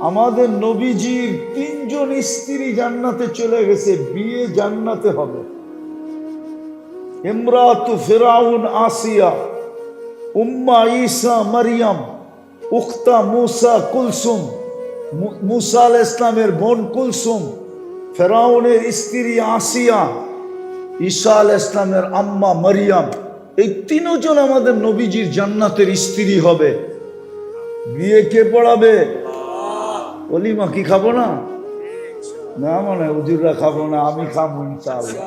আমাদের নবীজির 3 জন স্ত্রী জান্নাতে চলে গেছে, বিয়ে জান্নাতে হবে। ইমরাতু ফিরাউন আসিয়া, উম্মা ঈসা মারিয়াম, উখতা মুসা কুলসুম, মুসা আলাইহিস সালামের বোন কুলসুম, ফিরাউনের স্ত্রী আসিয়া, ঈসা আলাইহিস সালামের আম্মা মারিয়াম, এই 3 জন আমাদের নবীজির জান্নাতের স্ত্রী হবে। বিয়ে কে পড়াবে? অলিমা কি খাবো না? না মানে হুজুররা খাবো না, আমি খাবো ইনশাআল্লাহ।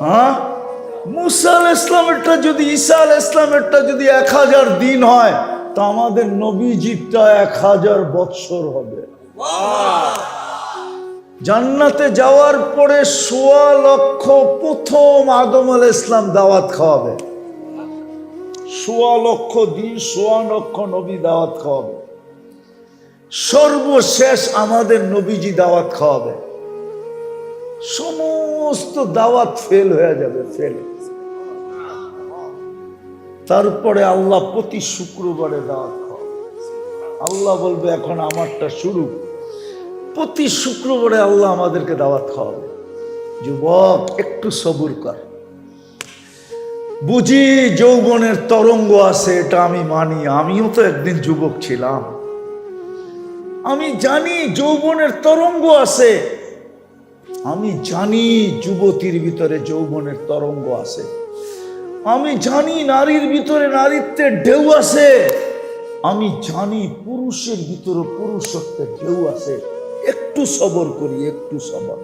হ্যাঁ, মুসা আলাইহিস সালামেরটা যদি, ঈসা আলাইহিস সালামেরটা যদি 1000 দিন হয়, তা আমাদের নবীজিটা 1000 বৎসর হবে। জান্নাতে যাওয়ার পরে 1.25 লক্ষ প্রথম আদম আলাইহিস সালাম দাওয়াত খাওয়াবে। 1.25 লক্ষ দিন 1.25 লক্ষ নবী দাওয়াত খাওয়াবে। সর্বশেষ আমাদের নবীজি দাওয়াত খাওয়াবে। সমস্ত দাওয়াত ফেল হয়ে যাবে, ফেল। তারপরে আল্লাহ প্রতি শুক্রবারে দাওয়াত খাওয়াবে। আল্লাহ বলবে এখন আমারটা শুরু। প্রতি শুক্রবারে আল্লাহ আমাদেরকে দাওয়াত খাওয়াবে। যুবক একটু সবুর কর। বুঝি যৌবনের তরঙ্গ আছে, এটা আমি মানি, আমিও তো একদিন যুবক ছিলাম। আমি জানি যৌবনের তরঙ্গ আছে, আমি জানি যুবতীর ভিতরে যৌবনের তরঙ্গ আছে, আমি জানি নারীর ভিতরে নারীত্বের ঢেউ আছে, আমি জানি পুরুষের ভিতরে পুরুষত্বের ঢেউ আছে। একটু সবর করি, একটু সবর।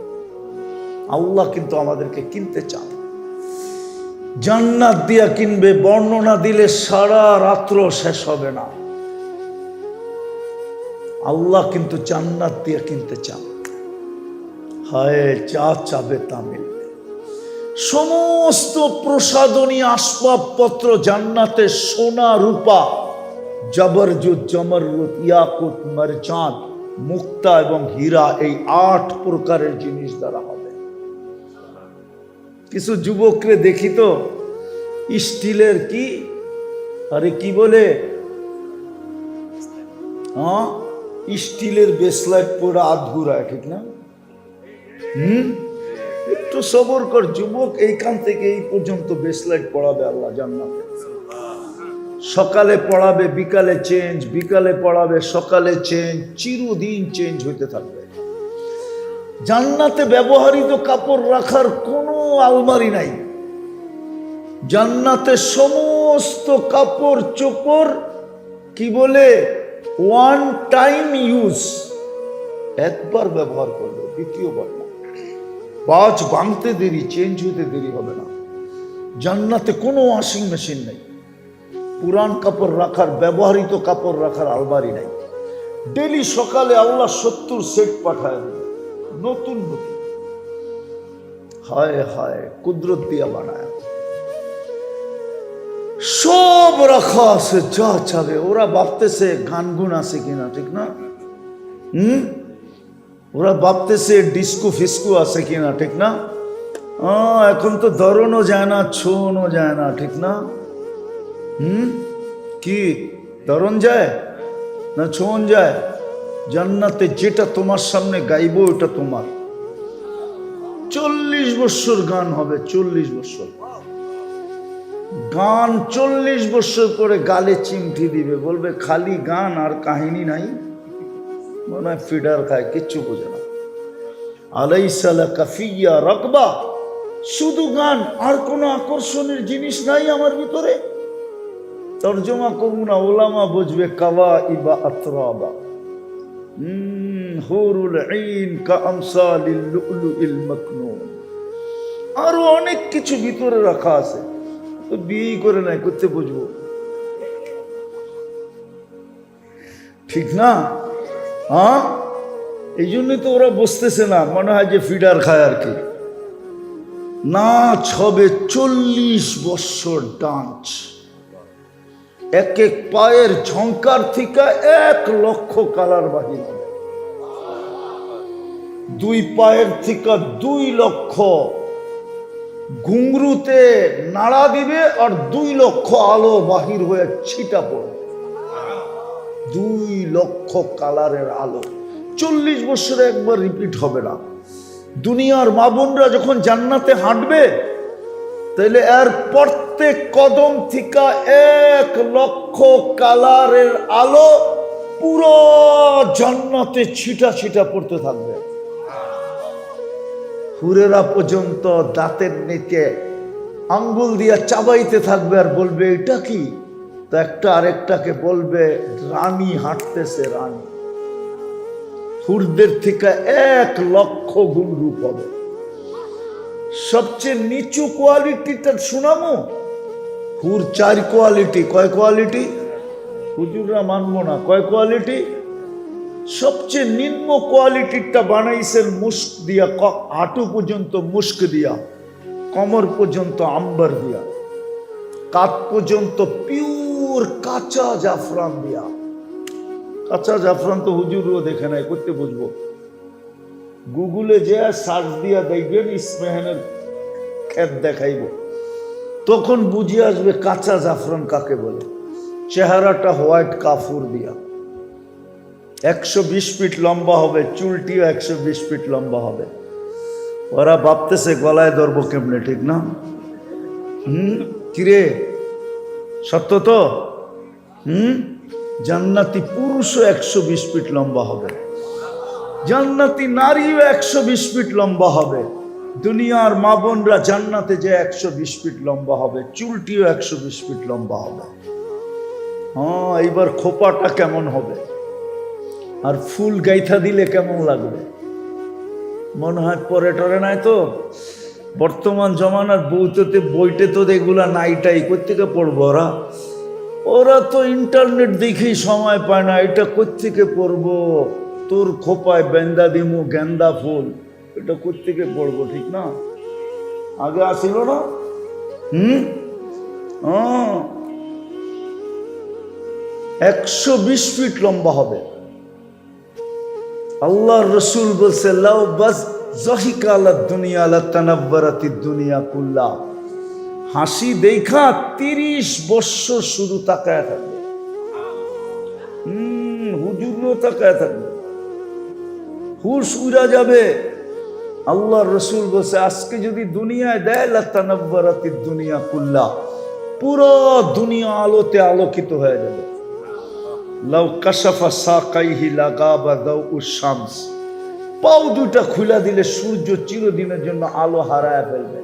আল্লাহ কিন্তু আমাদেরকে কিনতে চান, জান্নাত দিয়া কিনবে। বর্ণনা দিলে সারা রাত্র শেষ হবে না। আল্লাহ কিন্তু জান্নাত দিয়া কিনতে চান। হায়, যা চাবে তা মিলবে। সমস্ত প্রসাদনী আসবাবপত্র জান্নাতে, সোনা রূপা, জবরজুত, জমরুত, ইয়াকুত, মারজান, মুক্তা এবং হীরা, এই 8 প্রকারের জিনিস দ্বারা হবে। কিছু যুবকরে দেখি তো স্টিলের কি, আরে কি বলে, হ্যাঁ, স্টিলের বেসলাইট পরে আধগুড়ায়, ঠিক না? একটু সবর কর যুবক। এইখান থেকে এই পর্যন্ত বেসলাইট পড়াবে আল্লাহ জান্নাতে। সকালে পড়াবে, বিকালে চেঞ্জ, বিকালে পড়াবে, সকালে চেঞ্জ, চিরদিন চেঞ্জ হইতে থাকবে। জান্নাতে ব্যবহৃত কাপড় রাখার কোনো আলমারি নাই। জান্নাতে সমস্ত কাপড় চোপড় কি বলে, ওয়ান টাইম ইউজ, একবার ব্যবহার করবে, দ্বিতীয়বার না। বাজ ভাঙতে দেরি, চেঞ্জ হতে দেরি হবে না। জান্নাতে কোনো ওয়াশিং মেশিন নেই, পুরান কাপড় রাখার, ব্যবহৃত কাপড় রাখার আলমারি নাই। ডেলি সকালে আল্লাহ 70 সেট পাঠায় দেবে, নতুন নতুন। হায় হায়, কুদরত দিয়া বানায়, সব রাখা আছে, যা চাবে। ওরা ভাবতেছে গান গুণ আছে কিনা, ঠিক না? ওরা ভাবতেছে ডিস্কো ফিস্কো আছে কিনা, ঠিক না? এখন তো ধরনও যায় না, ছোঁও যায় না, ঠিক না? কি ধরন যায় না ছোঁন যায়? জান্নাতে যেটা তোমার সামনে গাইবো ওটা তোমার। 40 বছর গান হবে, 40 বছর গান, 40 বছর করে গালে চিমটি দিবে, বলবে খালি গান আর কাহিনী নাই। মনে হয় ফিডার খায়, কিচ্ছু বোঝে না। আলাইসা লাকা ফিয়া রাগবা, শুধু গান, আর কোনো আকর্ষণের জিনিস নাই আমার ভিতরে। তর্জমা করবো না, ওলামা বুঝবে, কাওয়াইবা আতরাবা, হুরুল আইন কাআমসালিল লুলুইল মাকনুন। আরো অনেক কিছু ভিতরে রাখা আছে, তো বিয়ে করে নাই, করতে বুঝবো, ঠিক না? হ্যাঁ, এই জন্যই তো ওরা বসতেছে না, মনে হয় যে ফিডার খায় আর কি। নাচ হবে 40 বছর ডান্স। এক এক পায়ের ঝঙ্কার থেকে 1 লক্ষ কালার বাহির হবে। 2 পায়ের থেকে 2 লক্ষ ঘুংরুতে নাড়া দিবে, আর 2 লক্ষ আলো বাহির হয়ে ছিটা পড়বে। 2 লক্ষ কালারের আলো। 40 বছরে একবার রিপিট হবে না। দুনিয়ার মা বোনরা যখন জান্নাতে হাঁটবে, তাহলে এর প্রত্যেক কদম থেকে 1 লক্ষ কালারের আলো পুরো জান্নাতে ছিটা ছিটা পড়তে থাকবে। হুরেরা পর্যন্ত দাঁতের নিচে আঙ্গুল দিয়া চাবাইতে থাকবে আর বলবে এটা কি? তো একটা আরেকটাকে বলবে রানী হাঁটতেছে, রানী। হুরদের থেকে 1 লক্ষ গুণ রূপ হবে। সবচেয়ে নিচু কোয়ালিটিটা শুনামো। হুর 4 কোয়ালিটি। কয় কোয়ালিটি? হুজুররা মানবো না। কয় কোয়ালিটি? সবচেয়ে নিম্ন কোয়ালিটিটা বানাইছেন মুস্ক দিয়া, হাঁটু পর্যন্ত মুস্ক দিয়া, কমর পর্যন্ত আম্বার দিয়া, কাত পর্যন্ত পিওর কাঁচা জাফরান দিয়া। কাঁচা জাফরান তো হুজুরও দেখে নাই, করতে বুঝবো। গুগলে যে সার্চ দিয়া দেখবেন ইসমেহানের ক্ষেত দেখাইব, তখন বুঝে আসবে কাঁচা জাফরান কাকে বলে। চেহারাটা হোয়াইট কাফুর দিয়া, 120 ফিট লম্বা হবে, চুলটিও 120 ফিট লম্বা হবে। ওরা ভাবতেছে গলায় ধরবো কেমনে, ঠিক না? কিরে সত্য তো? জান্নাতি পুরুষও 120 ফিট লম্বা হবে, জান্নাতি নারীও 120 ফিট লম্বা হবে। দুনিয়ার মা বোনরা জান্নাতে যে 120 ফিট লম্বা হবে, চুলটিও 120 ফিট লম্বা হবে। হ্যাঁ, এইবার খোপাটা কেমন হবে আর ফুল গাইথা দিলে কেমন লাগবে? মনে হয় পরে টরে নাই তো। বর্তমান জমানার বইতে তো এগুলা নাইটাই কোত্থেকে পড়বো ওরা? ওরা তো ইন্টারনেট দেখেই সময় পায় না। এটা কোত্থেকে পড়বো? তোর খোপায় বেন্দা দিমু গেন্দা ফুল, এটা কোত্থেকে পড়বো, ঠিক না? আগে আসিল না? 120 ফিট লম্বা হবে। আল্লাহ রসুল বলছে লাউ বাস জহিকা আলা দুনিয়া লা তানাব্বারাতি দুনিয়া কুল্লা। হাসি দেখা 30 বছর শুধু তাকায় থাকবে। হুজুরও তাকায় থাকবে, হুশ উড়া যাবে। আল্লাহ রসুল বলছে আজকে যদি দুনিয়ায় দেয় লা তানাব্বারাতি দুনিয়া কুল্লা, পুরো দুনিয়া আলোতে আলোকিত হয়ে যাবে। লাউ কাশাফা সাকাইহি লাগাবা দাউউশ শামস, পাও দুটা খুলে দিলে সূর্য চিরদিনের জন্য আলো হারায় ফেলবে।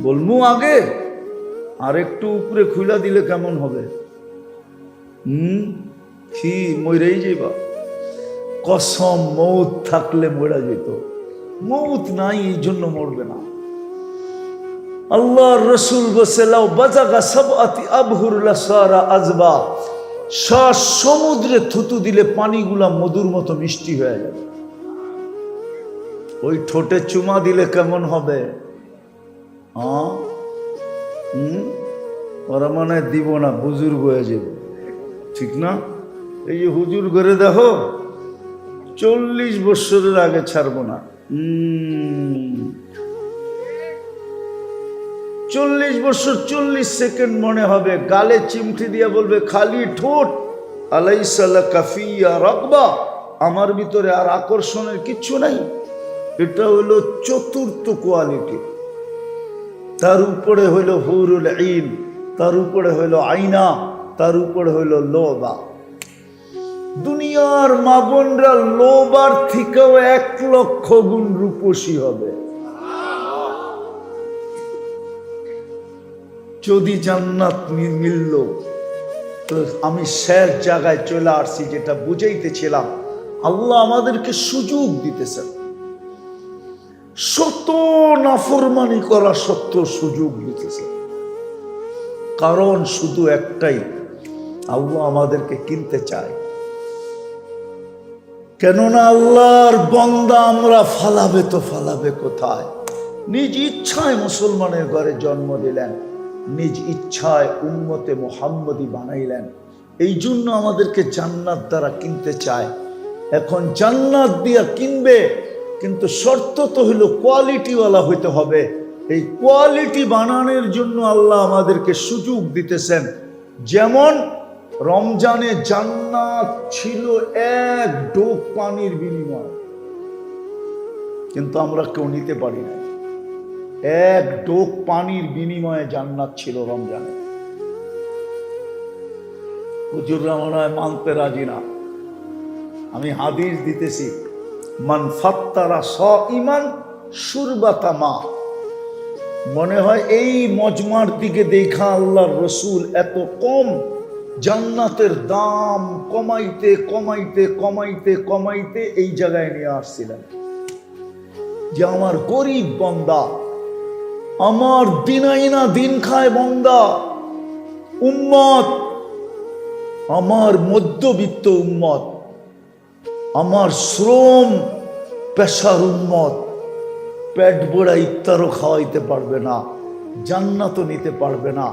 বলমু আগে আর একটু উপরে খুলে দিলে কেমন হবে? কি মরেই যাইবা? কসম, মৌত থাকলে মরা যেত, মৌত নাই এই জন্য মরবে না। আল্লাহর রসুল বলছে লাউ বাজাগা সাবআতি আবহুর লাসারা আজবা, সমুদ্রে থুতু দিলে পানিগুলা মধুর মতো মিষ্টি হয়ে যাবে। ওই ঠোঁটে চুমা দিলে কেমন হবে? ওরা মনে দিব না, বুজুর্গ হয়ে যাবে, ঠিক না? এই যে হুজুর করে দেখো 40 বছরের আগে ছাড়বো না। 40 বছর 40 সেকেন্ড মনে হবে। গালে চিমটি দিয়ে বলবে খালি ঠোঁট, আলাইসা লাকা ফিয়া রাগবা, আমার ভিতরে আর আকর্ষণের কিচ্ছু নাই। এটা হলো 4র্থ কোয়ালিটি। তার উপরে হইল হুরুল আইন, তার উপরে হইল আইনা, তার উপরে হইল লোবা। দুনিয়ার মা বোনরা লোবার থেকেও 1 লক্ষ গুণ রূপসী হবে। যদি জান্নাত মিলল, তো আমি শেষ জায়গায় চলে আসছি, যেটা বুঝাইতেছিলাম। আল্লাহ আমাদেরকে সুযোগ দিতেছেন, শত নাফরমানি করা সত্ত্বেও সুযোগ দিতেছেন। কারণ শুধু একটাই, আল্লাহ আমাদেরকে কিনতে চায়। কেননা আল্লাহর বান্দা আমরা, ফালাবে তো ফালাবে কোথায়? নিজ ইচ্ছায় মুসলমানের ঘরে জন্ম দিলেন, নিজ ইচ্ছায় উম্মতে মুহাম্মদী বানাইলেন। এই জন্য আমাদেরকে জান্নাত দ্বারা কিনতে চায়। এখন জান্নাত দিয়া কিনবে, কিন্তু শর্ত তো হলো কোয়ালিটিওয়ালা হইতে হবে। এই কোয়ালিটি বানানোর জন্য আল্লাহ আমাদেরকে সুযোগ দিতেছেন। যেমন রমজানে জান্নাত ছিল এক ডোক পানির বিনিময়, কিন্তু আমরা কেউ নিতে পারি না। এক ডোক পানির বিনিময়ে জান্নাত ছিল রমজানে। হুজুররা মনে হয় মানতে রাজি না। আমি হাদিস দিতেছি, মান ফাত্তারা সাইমান শুরবাতা মা। মনে হয় এই মজমার দিকে দেখা আল্লাহর রসুল এত কম জান্নাতের দাম কমাইতে কমাইতে কমাইতে কমাইতে এই জায়গায় নিয়ে আসছিলেন যে আমার গরিব বন্দা, আমার দিনাইনা দিন খায় বন্দা, উম্মত, আমার মধ্যবিত্ত উম্মত, আমার শ্রম পেশার উম্মত পেট ভরা ইফতারও খাওয়াইতে পারবে না, জান্নাতও নিতে পারবে না।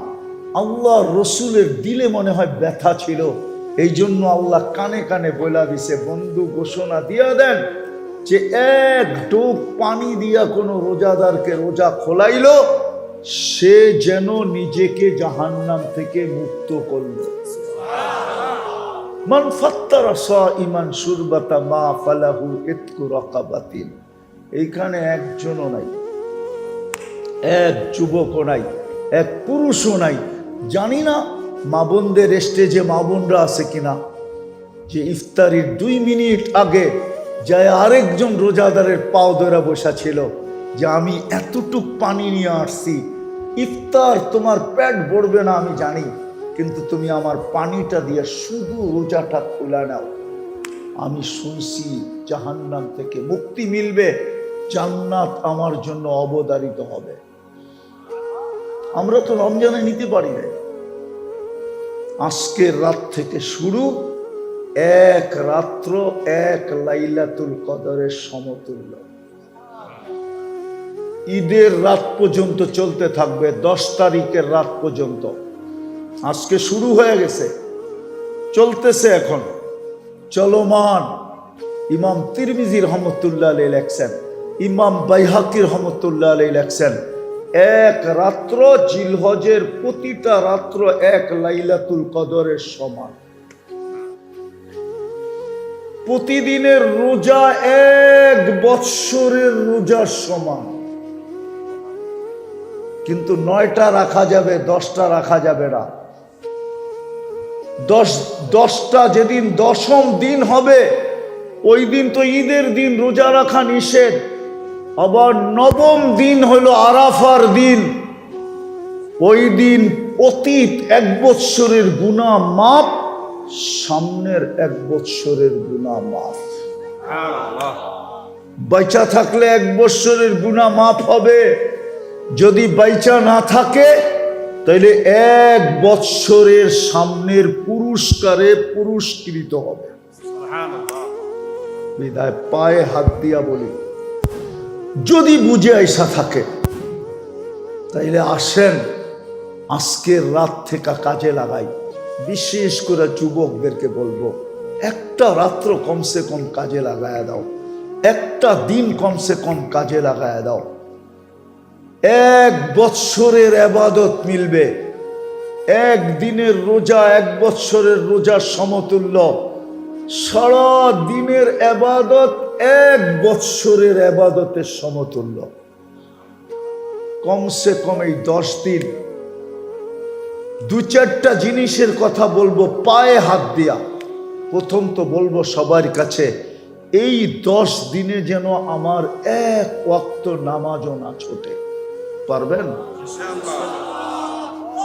আল্লাহ রসুলের দিলে মনে হয় ব্যথা ছিল, এই জন্য আল্লাহ কানে কানে বলা দিছে, বন্ধু ঘোষণা দিয়া দেন যে এক ডোক পানি দিয়া কোনো রোজাদারকে রোজা খোলাইল, সে যেন নিজেকে জাহান্নাম থেকে মুক্ত করল। মান ফাত্তারা সাইমান শুরবাতা মা ফালাহু ইতকু রাকাবাতিন। এইখানে একজনও নাই, এক যুবকও নাই, এক পুরুষও নাই। জানি না মা বোনদের স্টেজে মা বোনরা আছে কিনা, যে ইফতারির 2 মিনিট আগে যায় আরেকজন রোজাদারের পাও ধরে বসা ছিল যে আমি এতটুক পানি নিয়ে আসছি, ইফতার তোমার পেট ভরবে না আমি জানি, কিন্তু তুমি আমার পানিটা দিয়ে শুধু রোজাটা খোলা নাও। আমি শুনছি জাহান্নাম থেকে মুক্তি মিলবে, জান্নাত আমার জন্য অবধারিত হবে। আমরা তো রমজানে নিতে পারি না। আজকের রাত থেকে শুরু, এক রাত্র এক লাইলাতুল কদরের সমতুল্য। ঈদের রাত পর্যন্ত চলতে থাকবে, 10 তারিখের রাত পর্যন্ত। আজকে শুরু হয়ে গেছে, চলতেছে এখন চলমান। ইমাম তিরমিজি রহমতুল্লাহ আলাইহি লেখছেন, ইমাম বাইহাকি রহমতুল্লাহ আলাইহি লেখছেন, এক রাত্র জিলহজের প্রতিটা রাত্র এক লাইলাতুল কদরের সমান। প্রতিদিনের রোজা 1 বৎসরের রোজার সমান। কিন্তু 9টা রাখা যাবে, 10টা রাখা যাবে না। 10টা যেদিন 10ম দিন হবে, ওই দিন তো ঈদের দিন, রোজা রাখা নিষেধ। আবার 9ম দিন হলো আরাফার দিন, ওই দিন অতীত 1 বৎসরের গুনাহ মাফ, সামনের 1 বৎসরের গুনাহ মাফ। বাইচা থাকলে 1 বৎসরের গুনাহ মাফ হবে, যদি বাইচা না থাকে তাহলে 1 বৎসরের সামনের পুরস্কারে পুরস্কৃত হবে। বিদায় পায়ে হাত দিয়া বলি, যদি বুঝে আইসা থাকে তাইলে আসেন আজকের রাত থেকে কাজে লাগাই। বিশেষ করে যুবকদেরকে বলবো, একটা রাত্র কমসে কম কাজে লাগায়া দাও, একটা দিন কমসে কম কাজে লাগায়া দাও। 1 বৎসরের ইবাদত মিলবে। 1 দিনের রোজা 1 বৎসরের রোজার সমতুল্য। সারা দিনের ইবাদত 1 বৎসরের ইবাদতের সমতুল্য। কমসে কম এই 10 দিন 2-4টা জিনিসের কথা বলবো পায়ে হাত দিয়া। প্রথম তো বলবো সবার কাছে, এই 10 দিনে যেন আমার 1 ওয়াক্ত নামাজও না ছোটে। পারবেন?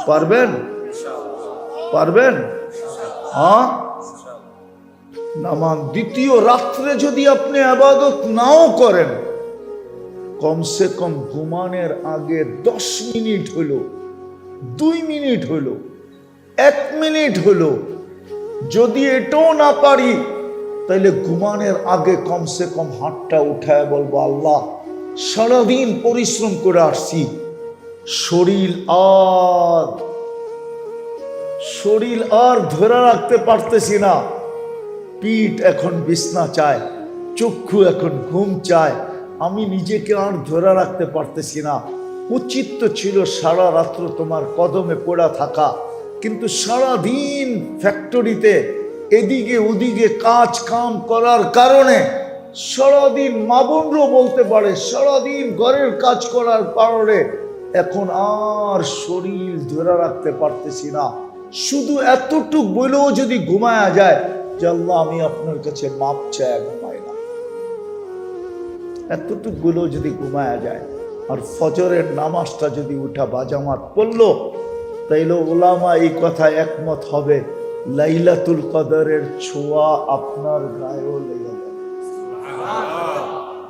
পারবেন? পারবেন? হ্যাঁ, নামাজ। দ্বিতীয়, রাত্রে যদি আপনি ইবাদত নাও করেন, কমসে কম ঘুমানোর আগে 10 মিনিট হলো, 2 মিনিট হলো, 1 মিনিট হলো, যদি এটাও না পারি তাহলে ঘুমানোর আগে কমসে কম হাতটা উঠায় বলবো, আল্লাহ সারাদিন পরিশ্রম করে আসছি, শরীর আর ধরে রাখতে পারতেছি না, পিঠ এখন বিছনা চায়, চক্ষু এখন ঘুম চায়, আমি নিজেকে আর ধরে রাখতে পারতেছি না। উচিত তো ছিল সারা রাত্র তোমার কদমে পড়া থাকা, কিন্তু সারাদিন ফ্যাক্টরিতে এদিকে ওদিকে কাজ কাম করার কারণে সারাদিন মা বোনরাও বলতে পারে সারাদিন ঘরের কাজ করার কারণে এখন আর শরীর ধরে রাখতে পারতেছি না, শুধু এতটুক বলেও যদি ঘুমায়া যায় যে আল্লাহ আমি আপনার কাছে মাপ চাই, ঘুমাই না, এতটুক বলেও যদি ঘুমায়া যায়, আর ফজরের নামাজটা যদি উঠা বাজামাত পড়লো, তাইলে ওলামা এই কথা একমত হবে লাইলাতুল কদরের ছোঁয়া আপনার গায়েও লেগে যাবে।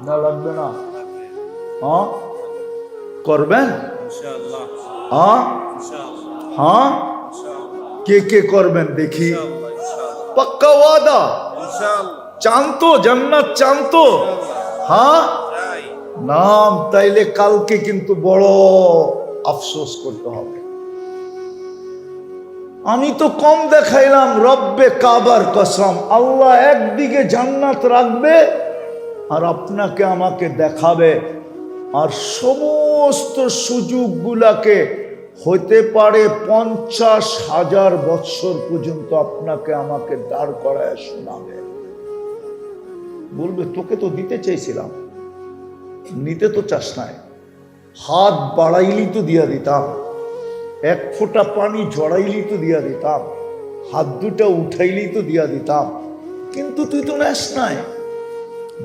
না লাগবে না? হ্যাঁ করবেন? হ্যাঁ হ্যাঁ কে কে করবেন দেখি? পাক্কা ওয়াদা? চান তো জান্নাত? চান তো? হ্যাঁ নাম, তাইলে কালকে কিন্তু বড় আফসোস করতে হবে। আমি তো কম দেখাইলাম, রব্বে কাবার কসম, আল্লাহ একদিকে জান্নাত রাখবে আর আপনাকে আমাকে দেখাবে, আর সমস্ত সুযোগগুলাকে হতে পারে 50,000 বৎসর পর্যন্ত আপনাকে আমাকে দাঁড় করায় শোনাবে। বলবে তোকে তো দিতে চেয়েছিলাম, নিতে তো চাস নাই, হাত বাড়াইলি তো দিয়া দিতাম, এক ফোঁটা পানি জড়াইলি তো দিয়া দিতাম, হাত দুটা উঠাইলি তো দিয়া দিতাম, কিন্তু তুই তো নেস নাই।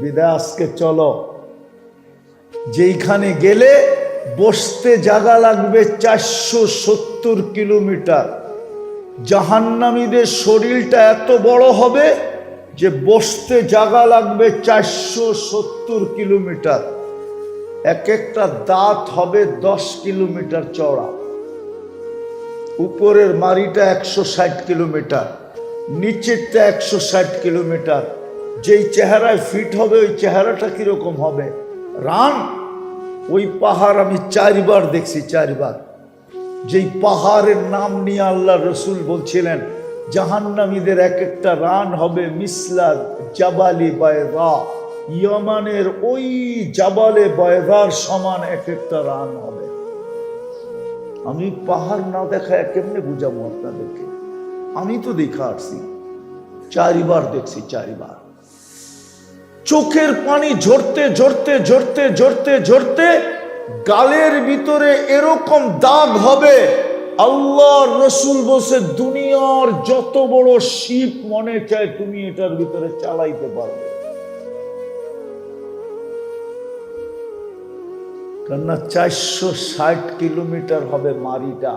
বিদায় আজকে চলো, যেইখানে গেলে বসতে জায়গা লাগবে 470 কিলোমিটার, জাহান্নামীদের শরীরটা এত বড় হবে যে বসতে জায়গা লাগবে 470 কিলোমিটার, এক একটা দাঁত হবে 10 কিলোমিটার চওড়া, উপরের মারিটা 160 কিলোমিটার, নিচেরটা 160 কিলোমিটার। যেই চেহারায় ফিট হবে ওই চেহারাটা কিরকম হবে? রান, ওই পাহাড় আমি 4 বার দেখছি, 4 বার। যেই পাহাড়ের নাম নিয়ে আল্লাহ রসুল বলছিলেন জাহান্নামীদের এক একটা রান হবে মিসলা জাবালি বায়দা, ইয়ামানের ওই জাবালে বায়দার সমান এক একটা রান হবে। আমি পাহাড় না দেখায় কেমনে বুঝাবো আপনাদেরকে? আমি তো দেখা আসছি, 4 বার দেখছি, 4 বার। চোখের পানি ঝরতে ঝরতে ঝরতে ঝরতে ঝরতে গালের ভিতরে এরকম দাগ হবে, আল্লাহর রসুল বসে দুনিয়ার যত বড় শিপ মনে চায় তুমি এটার ভিতরে চালাইতে পারবে। কেননা 460 কিলোমিটার হবে মারিটা,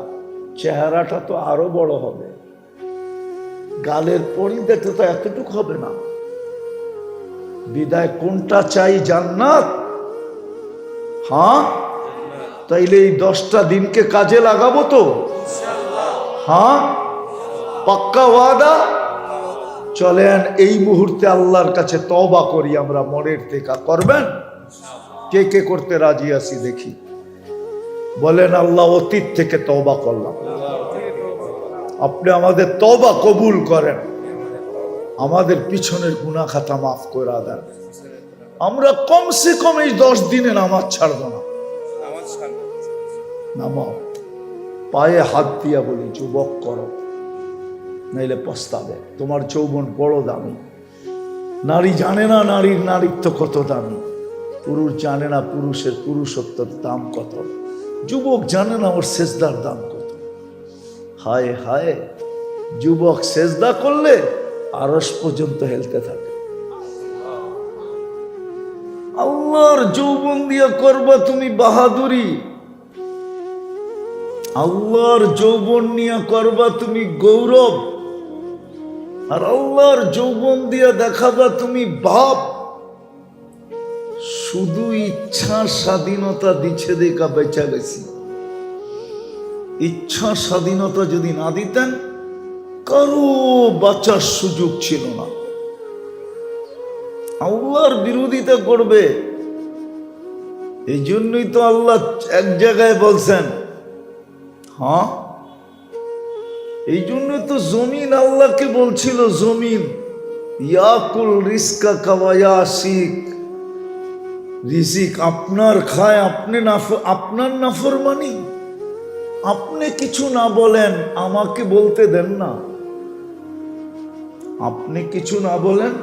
চেহারাটা তো আরো বড় হবে, গালের পরিধাতে তো এতটুকু হবে না। বিদায় কোনটা চাই? জান্নাত? হ্যাঁ, তাইলে এই 10টা দিনকে কাজে লাগাবো তো? হ্যাঁ পাক্কা ওয়াদা? চলেন এই মুহূর্তে আল্লাহর কাছে তওবা করি আমরা মনের থেকে। করবেন? কে কে করতে রাজি আছি দেখি, বলেন আল্লাহ অতীত থেকে তওবা করলাম, আপনি আমাদের তওবা কবুল করেন, আমাদের পিছনের গুনাহ খাতা মাফ করে দেন। আমরা কমসে কম এই 10 দিনে নামাজ ছাড়ব না। নামাও, পায়ে হাত দিয়া বলি যুবক করো, নাইলে পস্তাবে। তোমার যৌবন বড় দামি, নারী জানে না নারীর নারীত্ব কত দামি, পুরুষ জানে না পুরুষের পুরুষত্বের দাম কত, যুবক জানে না ওর সেজদার দাম কত। হায় হায়, যুবক সেজদা করলে আরশ পর্যন্ত হেলতে থাকে। আল্লাহর যৌবন দিয়ে করবা তুমি বাহাদুরি, আল্লাহর যৌবন নিয়ে করবা তুমি গৌরব, আর আল্লাহর যৌবন দিয়ে দেখাবা তুমি ভাব। শুধু ইচ্ছা স্বাধীনতা দিচ্ছে দেখা বেঁচা গেছি। ইচ্ছা স্বাধীনতা যদি না দিতেন কারো বাঁচার সুযোগ ছিল না। আল্লাহর বিরোধিতা করবে, এই জন্যই তো আল্লাহ এক জায়গায় বলছেন, হ্যাঁ এই জন্য তো জমিন আল্লাহকে বলছিল, জমিন ইয়াকুল রিস্কা কাওয়ায়াসিক, রিজিক আপনার খায়, আপনি আপনার নাফরমানি, আপনি কিছু না বলেন, আমাকে বলতে দেন না। আপনি কিছু না বলেন,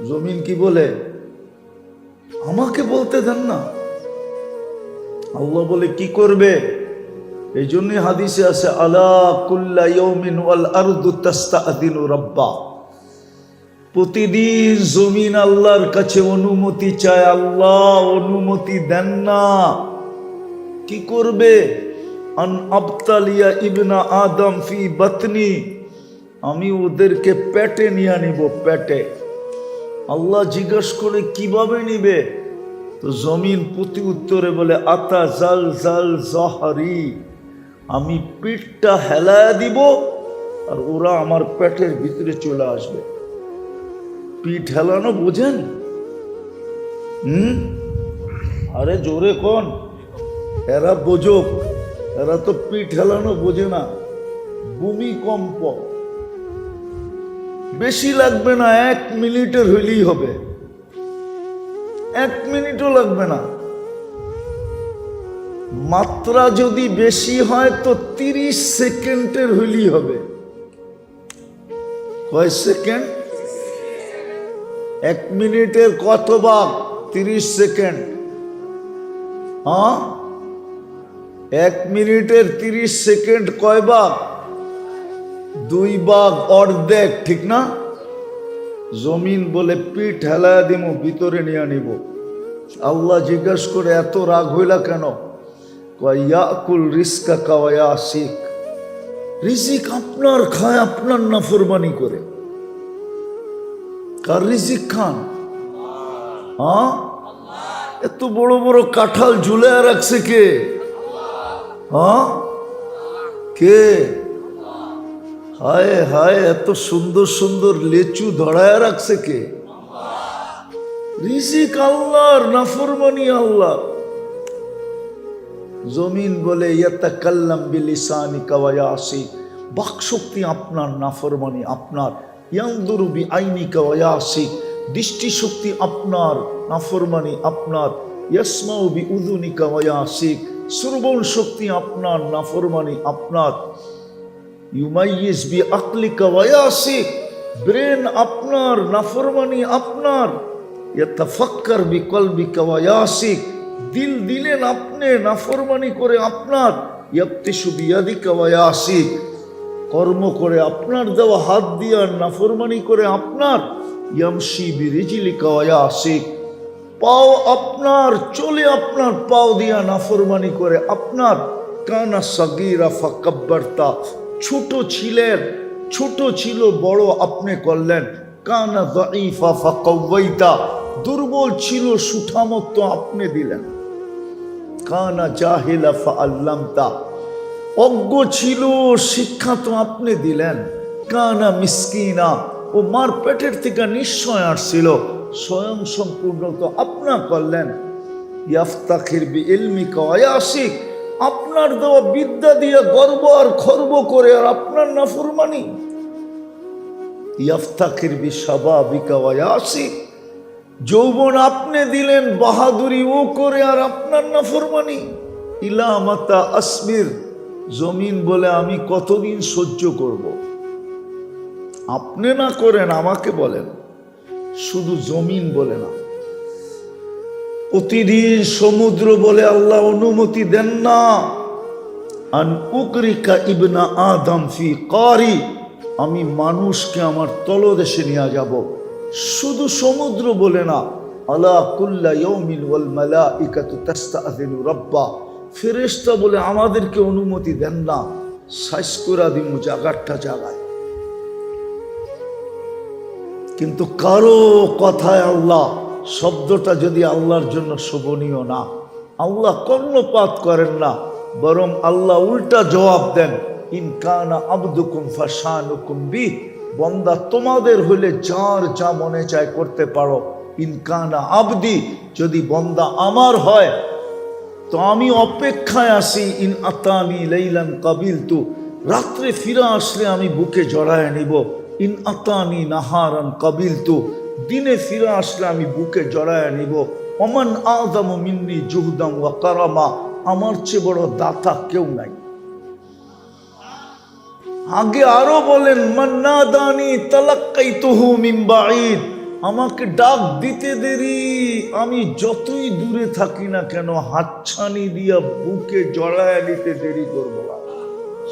জমিন কি বলে? আমাকে বলতে দেন না। আল্লাহ বলে কি করবে? এই জন্য হাদিসে আছে, আলা কুল্লা ইয়াউমিন ওয়াল আরদু তাস্তাআযিনু রাব্বা। প্রতিদিন জমিন আল্লাহর কাছে অনুমতি চায়, আল্লাহ অনুমতি দেন না। কি করবে? আন আবতালিয়া ইবনা আদম ফি বাতনি, আমি ওদেরকে পেটে নিয়ে নিব, পেটে। আল্লাহ জিজ্ঞাসা করে কিভাবে নিবে? তো জমিন প্রতি উত্তরে বলে, আতা জাল জাল জহরি, আমি পিঠটা হেলায়া দিব আর ওরা আমার পেটের ভিতরে চলে আসবে। পিঠ হেলানো বোঝেন? আরে জোরে কোন, এরা বোঝুক, এরা তো পিঠ হেলানো বোঝে না। ভূমিকম্প বেশি লাগবে না, 1 মিনিটের হইলেই হবে, 1 মিনিটও লাগবে না। মাত্রা যদি বেশি হয় তো 30 সেকেন্ডের হইলেই হবে। কয় সেকেন্ড? 1 মিনিটের কত ভাগ? 30 সেকেন্ড। হ্যাঁ, 1 মিনিটের 30 সেকেন্ড কয় ভাগ? 2 ভাগ, অর্ধেক, ঠিক না? জমিন বলে পিঠ হেলায়া দিব, ভিতরে নিয়ে নিব। আল্লাহ জিজ্ঞাসা করে, এত রাগ হইলা কেন? ইয়াকুল রিজকা ওয়া ইয়াসিক, রিজিক আপনার খায়, আপনার নাফরমানি করে। কার রিজিক খান? হ্যাঁ, এত বড় বড় কাঁঠাল ঝুলায় রাখছে কে? হ্যাঁ, কে? হায় হায়, এত সুন্দর সুন্দর লেচু ধরায় রাখছে কে? রিজিক আল্লাহর, নাফরমানি আল্লাহ। জমিন বলে, ইয়াতাকাল্লাম বিলিসানিকা ওয়া ইয়াসিক, বাকশক্তি আপনার, নাফরমানি আপনার। ইয়ানদুরু বিআইনিকা ওয়া ইয়াসিক, দৃষ্টিশক্তি আপনার, নাফরমানি আপনার। ইয়াসমাউ বিউযুনিকা ওয়া ইয়াসিক, শ্রবণ শক্তি আপনার, নাফরমানি আপনার। ইউমাইয়িজ বিআকলিকা ওয়া ইয়াসিক, ব্রেন আপনার, নাফরমানি আপনার। ইয়াতাফাক্কার বিকলবিকা ওয়া ইয়াসিক, দিল দিলেন আপনি, নাফরমানি করে আপনার। ইয়াবতিশু বিয়াদিকা ওয়া ইয়াসিক, কর্ম করে আপনার দেওয়া হাত দিয়ে নাফরমানি করে আপনার। ইয়ামশি বিরিজলিকা ওয়া ইয়াসিক, পাও আপনার, চলে আপনার পাও দিয়া নাফরমানি করে আপনার। কানা সাগীরা ফাকাব্বারতা, ছোট ছিলেন, ছোট ছিল, বড় আপনি করলেন। কানা দাঈফা ফাকাওয়াইতা, দুর্বল ছিল, সুঠামত্ব আপনি দিলেন। কানা জাহিলা ফাআল্লামতা, অজ্ঞ ছিল, শিক্ষা তো আপনি দিলেন। কানা মিসকিনা, ও মার পেটের থেকে নিশ্চয় আসছিল, স্বয়ং সম্পূর্ণ তো আপনা করলেন। ইয়াফতাখির বিইলমিকা ওয়া ইয়াসিক, আপনার দেওয়া বিদ্যা দিয়ে গর্ব আর খর্ব করে আর আপনার নাফরমানি। ইয়াফতাখির বিশাবাবিকা ওয়া ইয়াসিক, যৌবন আপনি দিলেন, বাহাদুরি ও করে আর আপনার নাফরমানি। ইলা মাতা আসবির, জমিন বলে আমি কতদিন সহ্য করব? আপনি না করেন, আমাকে বলেন, শুধু জমিন বলে না। প্রতিদিন সমুদ্র বলে, আল্লাহ অনুমতি দেন না। আন উকরিকা ইবনা আদম ফি কারি, আমি মানুষকে আমার তলদেশে নিয়ে যাব। শুধু সমুদ্র বলে না, আলা কুল্লা ইয়াউমিন ওয়াল মালাইকাতু তাস্তাআযিনু রাব্বা, ফেরেশতা বলে আমাদেরকে অনুমতি দেন না, সাইজ করে দিমু জায়গাটা জায়গায়। কিন্তু কারো কথায় আল্লাহ শব্দটা যদি আল্লাহর জন্য শোভনীয় না, আল্লাহ কর্ণপাত করেন না, বরং আল্লাহ উল্টা জবাব দেন, ইন কানা আবদুকুম ফাশানুকুম বি, বন্দা তোমাদের হলে যার যা মনে চায় করতে পারো। ইন কানা আবদি, যদি বন্দা আমার হয় তো আমি অপেক্ষায় আসি। ইন আতানি লাইলান কাবিলতু, রাত্রে ফিরে আসলে আমি বুকে জড়ায় নিব। ইন আতানি নাহারান কাবিলতু, দিনে ফিরে আসলে আমি বুকে জড়ায় নিব। ওমান আযমু মিন্নি জুহদাম ওয়া কারামা, আমার চেয়ে বড় দাতা কেউ নাই। আগে আরো বলেন, মান্নাদানি তালাক্কাইতুহু মিন বাঈদ, আমাকে ডাক দিতে দেরি, আমি যতই দূরে থাকি না কেন হাতছানি দিয়া বুকে জড়ায় নিতে দেরি করবো না।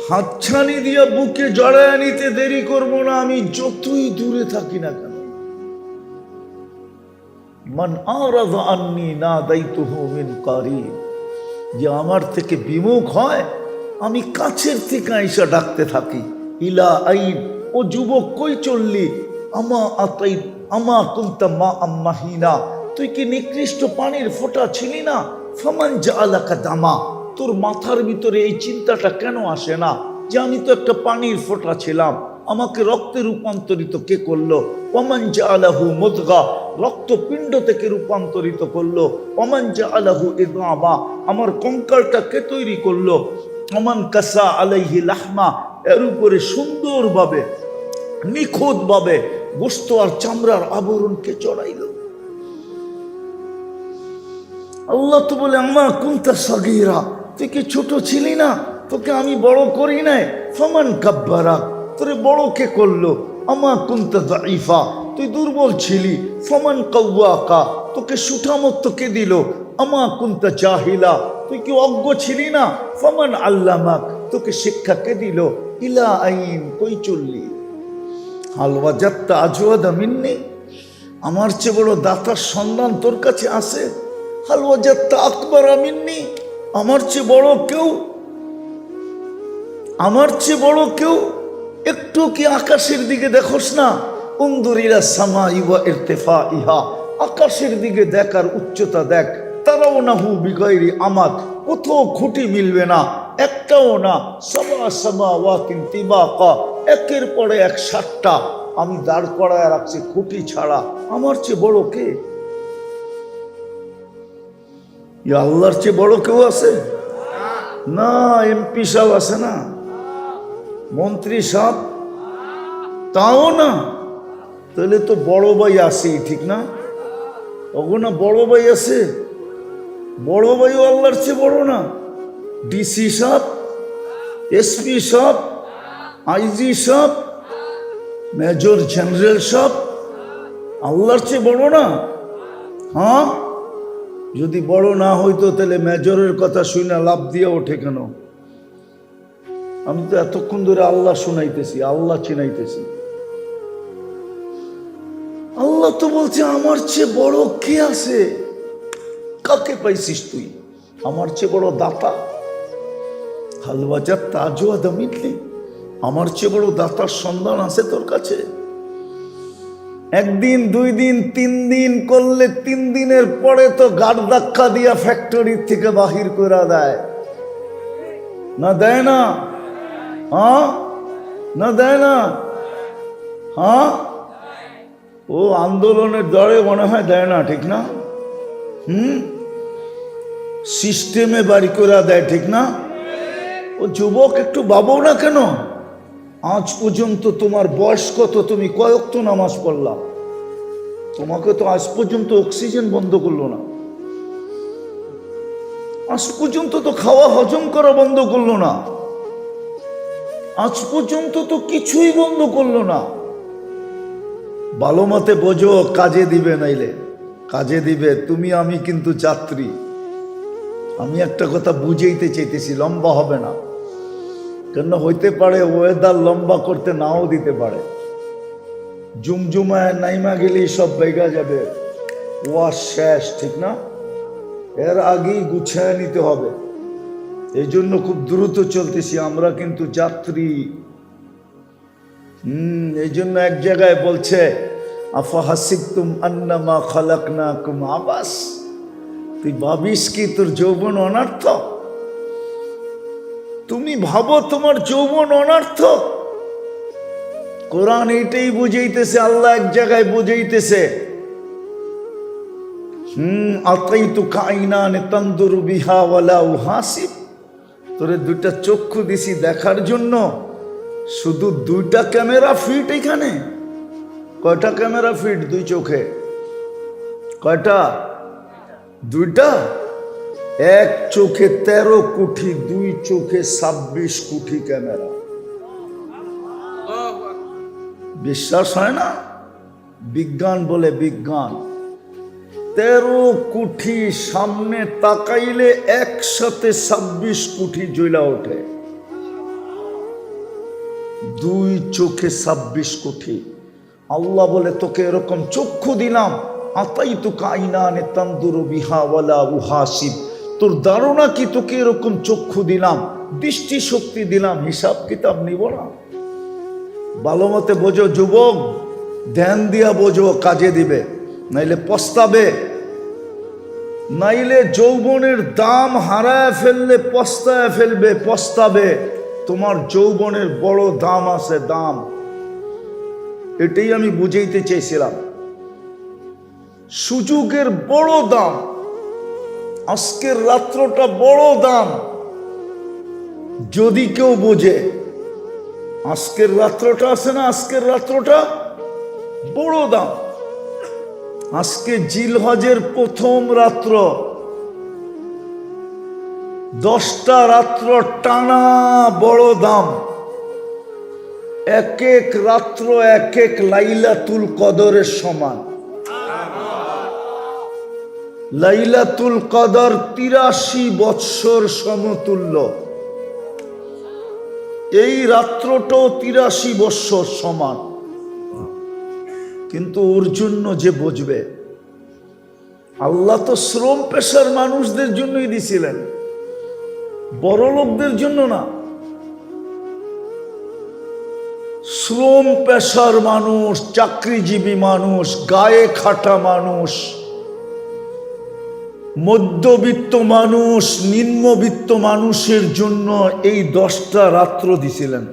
হাতছানি দিয়া বুকে জড়ায় নিতে দেরি করবো না, আমি যতই দূরে থাকি না কেন। মান আরাযা আন্নী নাদাইতুহু মিন কারীব, যে আমার থেকে বিমুখ হয় আমি কাছের থেকে আইসা ডাকতে থাকি। ইলা আইন, ও যুবক কই চললি? আমা আতাই আমা কুনতা মা আম্মাহিনা, তুই কি নিকৃষ্ট পানির ফোঁটা ছিলি না? ফামান জাআলাকা দামা, তোর মাথার ভিতরে এই চিন্তাটা কেন আসে না যে আমি তো একটা পানির ফোঁটা ছিলাম, আমাকে রক্তে রূপান্তরিত কে করলো? ওমান জাআলাহু মুদগা, রক্তপিণ্ড থেকে রূপান্তরিত করলো। ওমান জাআলাহু ইদামা, আমার কঙ্কালটা কে তৈরি করলো? ওমান কাসা আলাইহি লাহমা, এর উপরে সুন্দরভাবে নিখুঁতভাবে গোশত আর চামড়ার আবরণকে চড়াইলো। আল্লাহ তো বলে, আমা কুনতা সাগীরা, তুই কি ছোট ছিলি না? তোকে আমি বড় করি নাই। ফামান কাব্বারা, তোরে বড় কে করলো? আমা কুনতা দাঈফা, তুই দুর্বল ছিলি। ফামান কাওয়াকা, তোকে সুঠামত্ব কে দিল? আমা কুনতা জাহিলা, তুই কি অজ্ঞ ছিলি না? ফামান আল্লামাক, তোকে শিক্ষা কে দিল? ইলা আইন, কই চললি? হাল ওয়াজাদতা আজওয়াদা মিন্নি, আমার চেয়ে বড় দাতার সন্ধান তোর কাছে আছে? হাল ওয়াজাদতা আকবারা মিন্নি, আমার চেয়ে বড় কেউ? আমার চেয়ে বড় কেউ? একটু কি আকাশের দিকে দেখোস না? উনদুর ইলা সামাই ওয়া ইরতিফাইহা, আকাশের দিকে দেখ আর উচ্চতা দেখ। তারাউনাহু বিগাইরি আমাদ, কোথাও খুঁটি মিলবে না, একটাও না। সাবা সামাওয়াতিন তিবাকা, একের পরে এক সাতটা আমি দাঁড় করায় রাখছি খুঁটি ছাড়া। আমার চেয়ে বড় কে? আল্লাহর চেয়ে বড় কেউ আছে? না। এমপি সাহেব আছে না, মন্ত্রী সাহেব, তাও না। তাহলে তো বড় ভাই আছে, ঠিক না? ওগো না, বড় ভাই আছে। বড় ভাইও আল্লাহর চেয়ে বড় না? ডিসি সাহেব, এসপি সাহেব, আইজি সাহেব, মেজর জেনারেল সাহেব আল্লাহর চেয়ে বড় না? হ্যাঁ, যদি বড় না হইতো তাহলে মেজরের কথা শুনে লাভ দিয়ে ওঠে কেন? আমি তো এতক্ষণ ধরে আল্লাহ শুনাইতেছি, আল্লাহ চিনাইতেছি। আল্লাহ তো বলছে, আমার চেয়ে বড় কে আছে? কাকে পাইছিস তুই? আমার চেয়ে বড় দাতা? হালওয়াজাত তাজওয়াদা মিথলি, আমার চেয়ে বড় দাতার সন্ধান আছে তোর কাছে? একদিন, দুই দিন, 3 দিন করলে 3 দিনের পরে তো গাড় ধাক্কা দিয়া ফ্যাক্টরি থেকে বাহির করে দেয় না? দেয় না? হ্যাঁ, না দেয় না? হ্যাঁ, ও আন্দোলনের দরে মনে হয় দেয় না, ঠিক না? সিস্টেমে বাড়ি করে দেয়, ঠিক না? ও যুবক, একটু ভাবো না কেন? আজ পর্যন্ত তোমার বয়স কত? তুমি কয় ওয়াক্ত নামাজ পড়লা? তোমাকে তো আজ পর্যন্ত অক্সিজেন বন্ধ করলো না, আজ পর্যন্ত তো খাওয়া হজম করা বন্ধ করলো না, আজ পর্যন্ত তো কিছুই বন্ধ করলো না। ভালো মতে বোঝো, কাজে দিবে, নাইলে কাজে দিবে। তুমি আমি কিন্তু যাত্রী। আমি একটা কথা বুঝাইতে চাইতেছি, লম্বা হবে না কেন? হইতে পারে ওয়েদার লম্বা করতে নাও দিতে পারে। জুমজুমায় নাইমা গেলেই সব বেগা যাবে, ওয়াশ শেষ, ঠিক না? এর আগেই গুছায় নিতে হবে। এই জন্য খুব দ্রুত চলতেছি, আমরা কিন্তু যাত্রী। এই জন্য এক জায়গায় বলছে, আফাহাসিবতুম আন্নামা খালাকনাকুম আবাস, তুই ভাবিস কি তোর যৌবন অনর্থ? তুমি ভাবো তোমার যৌবন অনর্থ? কোরআন এইটাই বুঝাইতেছে। আল্লাহ এক জায়গায় বুঝাইতেছে, আতাইতুকা আইনান তানদুরু বিহা ওয়ালা উহাসিব, তোরে 2টা চক্ষু দিছি দেখার জন্য, শুধু 2টা ক্যামেরা ফিট। এখানে কয়টা ক্যামেরা ফিট 2 চোখে? কয়টা? 2টা। এক চোখে 13 কোটি, 2 চোখে 26 কোটি ক্যামেরা। বিশ্বাস হয় না? বিজ্ঞান বলে বিজ্ঞান, 13 কোটি সামনে তাকাইলে একসাথে 26 কোটি জ্বলা ওঠে। 2 চোখে 26 কোটি। আল্লাহ বলে তোকে এরকম চক্ষু দিলাম, আতাইতুকা আইনানে তানদুরু বিহা ওয়ালা উহাসিব। তোর ধারণা কি তোকে এরকম চক্ষু দিলাম, দৃষ্টি শক্তি দিলাম, হিসাব কিতাব নিব না? ভালো মতে বোঝো যুবক, ধ্যান দিয়া বোঝো, কাজে দিবে, নাইলে পস্তাবে। নাইলে যৌবনের দাম হারায় ফেললে পস্তায় ফেলবে, পস্তাবে। তোমার যৌবনের বড় দাম আছে, দাম। এটাই আমি বুঝাইতে চেয়েছিলাম। সুযোগের বড় দাম, আজকের রাত্রটা বড় দাম। যদি কেউ বোঝে, আজকের রাত্রটা আছে না, আজকের রাত্রটা বড় দাম। আজকে জিলহজের প্রথম রাত্র, 10টা রাত্র টানা বড় দাম। এক এক রাত্র এক এক লাইলাতুল কদরের সমান। লাইলাতুল কদর 83 বৎসর সমতুল্য। এই রাত্রটাও 83 বৎসর সমান। কিন্তু ওর জন্য যে বুঝবে, আল্লাহ তো শ্রম পেশার মানুষদের জন্যই দিছিলেন, বড় লোকদের জন্য না। শ্রম পেশার মানুষ, চাকরিজীবী মানুষ, গায়ে খাটা মানুষ, মধ্যবিত্ত মানুষ, নিম্নবিত্ত মানুষের জন্য এই 10টা রাত্র দিছিলেন।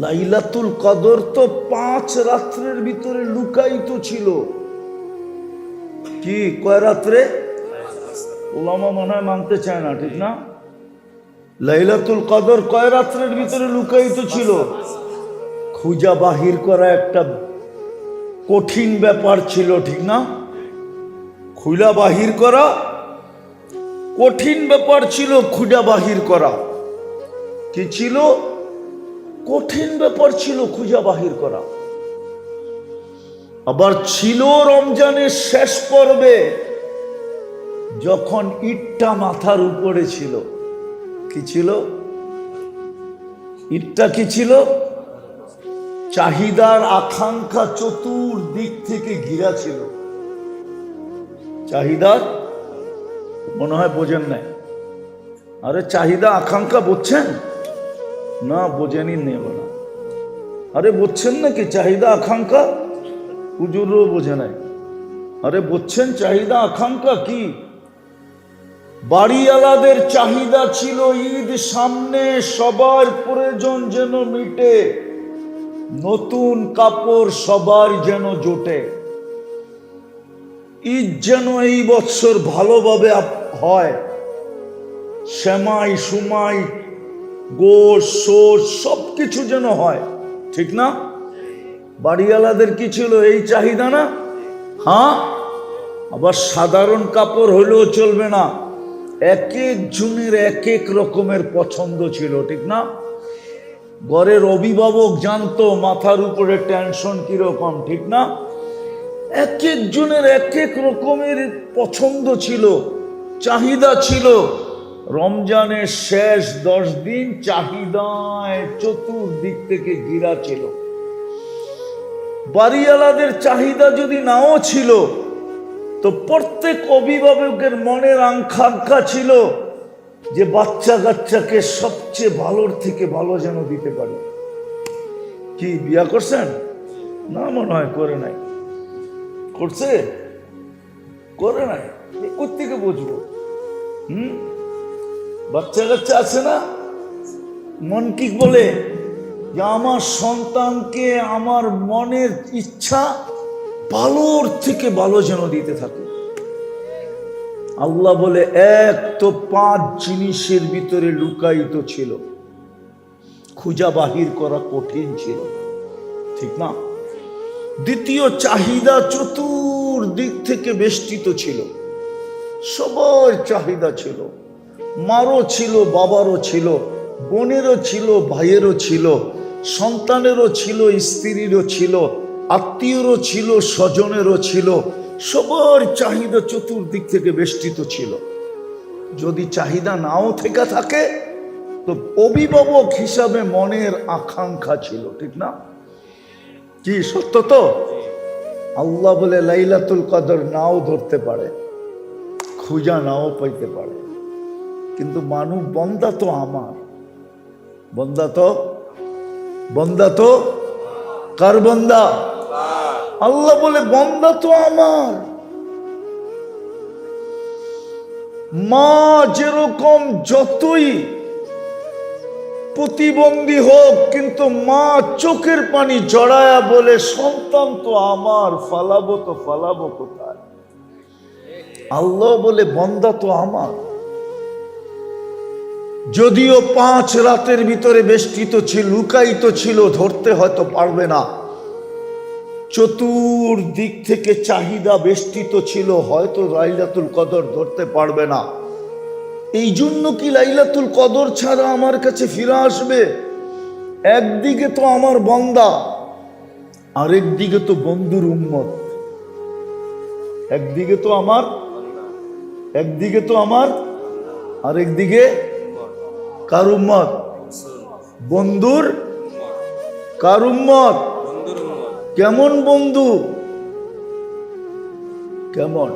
লাইলাতুল কদর তো 5 রাত্রের ভিতরে লুকায়িত ছিল। কি কয় রাত্রে? ওলামা মনে হয় মানতে চায় না, ঠিক না? লাইলাতুল কদর কয় রাত্রের ভিতরে লুকায়িত ছিল? খুঁজা বাহির করা একটা কঠিন ব্যাপার ছিল, ঠিক না? খুঁজা বাহির করা কঠিন ব্যাপার ছিল। খুঁজা বাহির করা কি ছিল? কঠিন ব্যাপার ছিল খুঁজা বাহির করা। আবার ছিল রমজানের শেষ পর্বে, যখন ইটটা মাথার উপরে ছিল। কি ছিল? ইটটা কি ছিল? চাহিদার আকাঙ্ক্ষা চতুর্দিক থেকে ঘিরা ছিল। চাহিদার, মনে হয় বোঝেন নাই। আরে চাহিদা আকাঙ্ক্ষা বুঝছেন না? বোঝেনি নেব না। আরে বুঝছেন নাকি চাহিদা আকাঙ্ক্ষা? হুজুরও বোঝে নাই। আরে বুঝছেন চাহিদা আকাঙ্ক্ষা কি? বাড়িওয়ালাদের চাহিদা ছিল ঈদ সামনে, সবার প্রয়োজন যেন মিটে, নতুন কাপড় সবার যেন জোটে, ঈদ যেন এই বছর ভালোভাবে হয়, সেমাই সুমাই গোশ সোস সবকিছু যেন হয়, ঠিক না? বাড়িওয়ালাদের কি ছিল? এই চাহিদা না? হ্যাঁ। আবার সাধারণ কাপড় হলেও চলবে না, এক এক জনের এক এক রকমের পছন্দ ছিল, ঠিক না? ঘরের অভিভাবক জানতো মাথার উপরে টেনশন কিরকম, ঠিক না? এক এক জনের এক এক রকমের পছন্দ ছিল, চাহিদা ছিল। রমজানের শেষ 10 দিন চাহিদায় চতুর্দিক থেকে ঘিরা ছিল। বাড়িওয়ালাদের চাহিদা যদি নাও ছিল, তো প্রত্যেক অভিভাবকের মনের আকাঙ্ক্ষা ছিল যে বাচ্চা কাচ্চাকে সবচেয়ে ভালোর থেকে ভালো যেন দিতে পারে। কি বিয়া করছেন? না, মনে হয় করে নাই। করছে? করে নাই। কোত্থেকে বুঝবো? বাচ্চা কাচ্চা আছে না, মন কি বলে যে আমার সন্তানকে আমার মনের ইচ্ছা ভালোর থেকে ভালো যেন দিতে থাকে। আল্লাহ বলে এক তো 5 জিনিসের ভিতরে লুকায়িত ছিল, খুঁজা বাহির করা কঠিন ছিল, ঠিক না? দ্বিতীয়, চাহিদা চতুর্দিক থেকে বেষ্টিত ছিল, সবার চাহিদা ছিল। মারও ছিল, বাবারও ছিল, বোনেরও ছিল, ভাইয়েরও ছিল, সন্তানেরও ছিল, স্ত্রীরও ছিল, আত্মীয়রও ছিল, স্বজনেরও ছিল, সবার চাহিদা চতুর্দিক থেকে বেষ্টিত ছিল। যদি চাহিদা নাও থেকে থাকে তো অভিভাবক হিসাবে মনের আকাঙ্ক্ষা ছিল, ঠিক না? কি সত্য তো? আল্লাহ বলে লাইলাতুল কদর নাও ধরতে পারে, খুঁজা নাও পাইতে পারে, কিন্তু মানুষ বন্দা তো আমার, বন্দা তো কার বন্দা? আল্লাহ বলে বন্দা তো আমার। মা যেরকম যতই প্রতিবন্ধী হোক, কিন্তু মা চোখের পানি জড়ায়া বলে সন্তান তো আমার, ফালাবো তো ফালাবো কোথায়? আল্লাহ বলে বন্দা তো আমার। যদিও 5 রাতের ভিতরে বেষ্টিত ছিল, লুকায়িত ছিল, ধরতে হয়তো পারবে না, চতুর্দিক থেকে চাহিদা বেষ্টিত ছিল, হয়তো লাইলাতুল কদর ধরতে পারবে না। এই জন্য কি লাইলাতুল কদর ছাড়া আমার কাছে ফিরে আসবে? একদিকে তো আমার বান্দা, আরেকদিকে তো বন্ধুর উম্মত। একদিকে তো আমার আরেকদিকে কার উম্মত? বন্ধুর। কার উম্মত? কেমন বন্ধু? কেমন?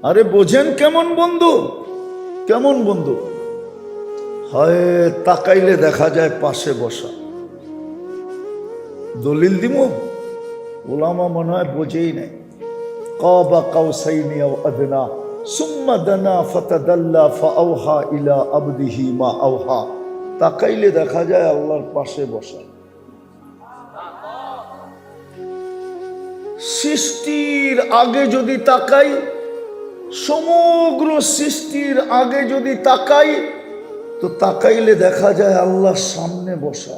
আরে বোঝেন কেমন বন্ধু? কেমন বন্ধু? হয় তাকাইলে দেখা যায় পাশে বসা। দলিল দিমু, ওলামা মনে হয় বোঝেই নাই। কাবা কাউসাইনি আও আদনা সুম্মা দানা ফাতাদাল্লা ফাআওহা ইলা আবদিহি মা আওহা। তাকাইলে দেখা যায় আল্লাহর পাশে বসা। সৃষ্টির আগে যদি তাকাই, সমগ্র সৃষ্টির আগে যদি তাকাই, তো তাকাইলে দেখা যায় আল্লাহর সামনে বসা।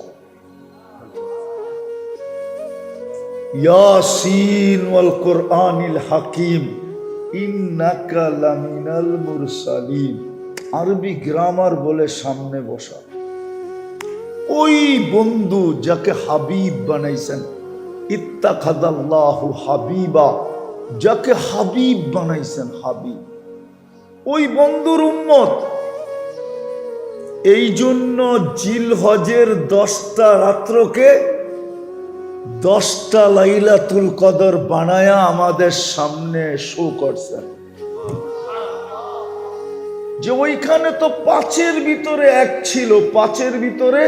ইয়াসিন ওয়াল কুরআনিল হাকিম ইন্নাকা লামিনাল মুরসালিন। আরবি গ্রামার বলে সামনে বসা। ওই বন্ধু যাকে হাবিব বানাইছেন, ইত্তাখাযাল্লাহু হাবিবা, যাকে হাবিব বানাইছেন, হাবিব, ওই বন্ধুর উম্মত। এই জন্য জিলহজের 10টা রাত্রকে 10টা লাইলাতুল কদর বানায়া আমাদের সামনে শো করছেন, যে ওইখানে তো 5-এর ভিতরে 1 ছিল, 5-এর ভিতরে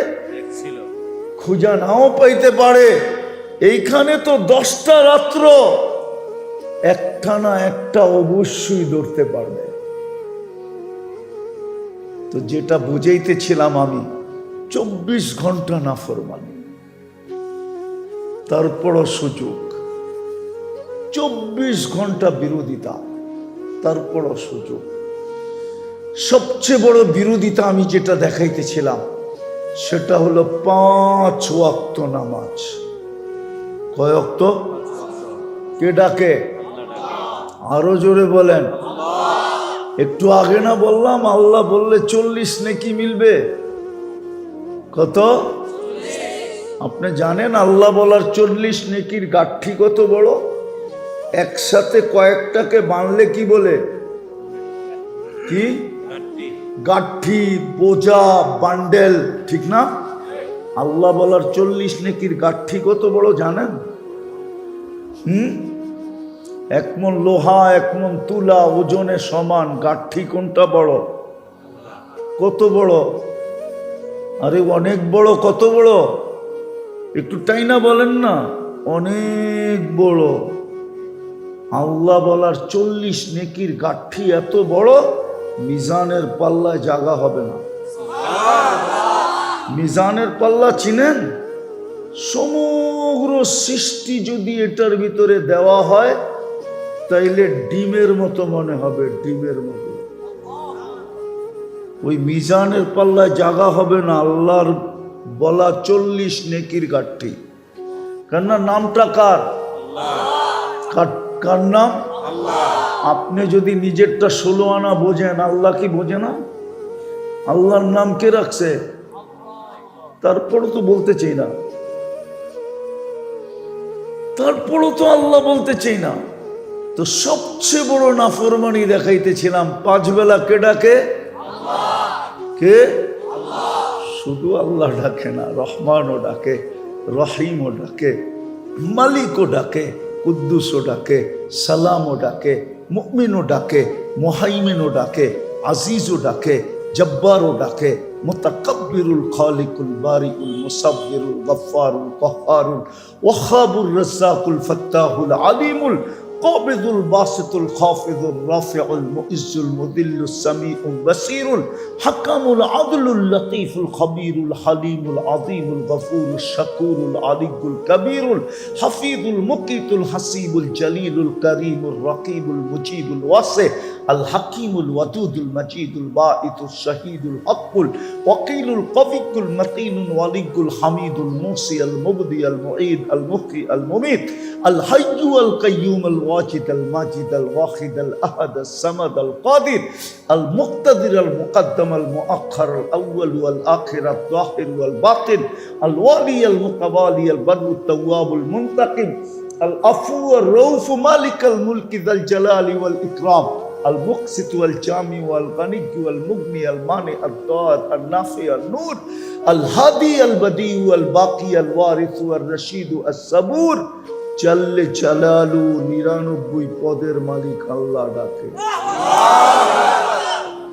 খুঁজা নাও পাইতে পারে। এইখানে তো 10টা রাত্র, একটা না একটা অবশ্যই ধরতে পারবে। তো যেটা বুঝাইতেছিলাম আমি, 24 ঘন্টা নাফরমানি, তারপরও সুযোগ, 24 ঘন্টা বিরোধিতা, তারপরও সুযোগ। সবচেয়ে বড় বিরোধিতা আমি যেটা দেখাইতেছিলাম, সেটা হলো 5 ওয়াক্ত নামাজ। কয় ওয়াক্ত? কে ডাকে? আরো জোরে বলেন। একটু আগে না বললাম আল্লাহ বললে 40 নেকি মিলবে? কত? আপনি জানেন আল্লাহ বলার 40 নেকির গাঠি কত বড়? একসাথে কয়েকটাকে বাঁধলে কি বলে? কি গাঠি, বোঝা, বান্ডেল, ঠিক না? আল্লাহ বলার 40 নেকির গাঠি কত বড় জানেন? 1 মণ লোহা 1 মণ তুলা ওজনে সমান। গাঠি কোনটা বড়? কত বড়? আরে অনেক বড়। কত বড়? একটু টাইনা বলেন না। অনেক বড়। আল্লাহ বলার 40 নেকির গাঠি এত বড়, মিজানের পাল্লায় জায়গা হবে না। মিজানের পাল্লা চিনেন? সমগ্র সৃষ্টি যদি এটার ভিতরে দেওয়া হয়, তাইলে ডিমের মতো মনে হবে, ডিমের মতো। ওই মিজানের পাল্লায় জায়গা হবে না আল্লাহর বলা 40 নেকির গাঠি। কেন? নামটা কার? কার নাম? আপনি যদি নিজেরটা 16 আনা বোঝেন, আল্লাহ কি বোঝে না? আল্লাহর নাম কে রাখছে? তারপরও তো বলতে চাই না, তারপরও তো আল্লাহ বলতে চাই না। তো সবচেয়ে বড় নাফরমানি দেখাইতেছিলাম, 5 বেলা কে ডাকে? কে? শুধু আল্লাহ ডাকে না, রহমানও ডাকে, রহিমও ডাকে, মালিকও ডাকে, কুদ্দুসও ডাকে, সালামও ডাকে, মুমিনও ডাকে, মুহাইমিনও ডাকে, আজিজও ডাকে, জব্বারও ডাকে, মুতাকাব্বিরুল খালিকুল বারিকুল মুসাব্বিরুল গফফারুল কহ্হারুল ওয়াহাবুর রাজ্জাকুল ফাত্তাহুল আলিমুল قابض الباسط الخافض الرافع المؤز المذل السميع البصير الحكم العدل اللطيف الخبير الحليم العظيم الغفور الشكور العلي الكبير الحفيظ المقيت الحسيب الجليل الكريم الرقيب المجيب الواسع الحكيم الودود المجيد الباعث الشهيد الحق الوكيل القوي المتين الولي الحميد الموصي المبدي المعيد المحيي المميت الحي القيوم الواجد الماجد الواحد الأحد الصمد القادر المقتدر المقدم المؤخر الأول والآخر الظاهر والباطن الوالي المتوالي البر التواب المنتقم العفو الرؤوف مالك الملك ذا الجلال والإكرام المقسط والجامع والغني والمغني المانع الضار النافع النور الهادي البديع والباقي الوارث والرشيد الصبور জাল্লে জালালু 99 পদের মালিক আল্লাহ ডাকে,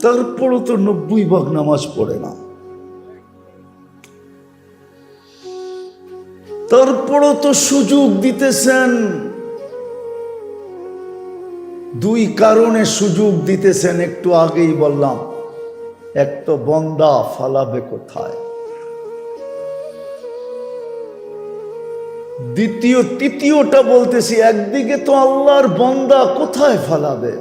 তারপরও তো 90 ভাগ নামাজ পড়ে না, তারপরও তো সুযোগ দিতেছেন। 2 কারণে সুযোগ দিতেছেন, একটু আগেই বললাম। এক তো বন্দা ফালাবে কোথায়, তৃতীয়টা বলতেছি, একদিকে তো আল্লাহর বান্দা কোথায় ফালাবে,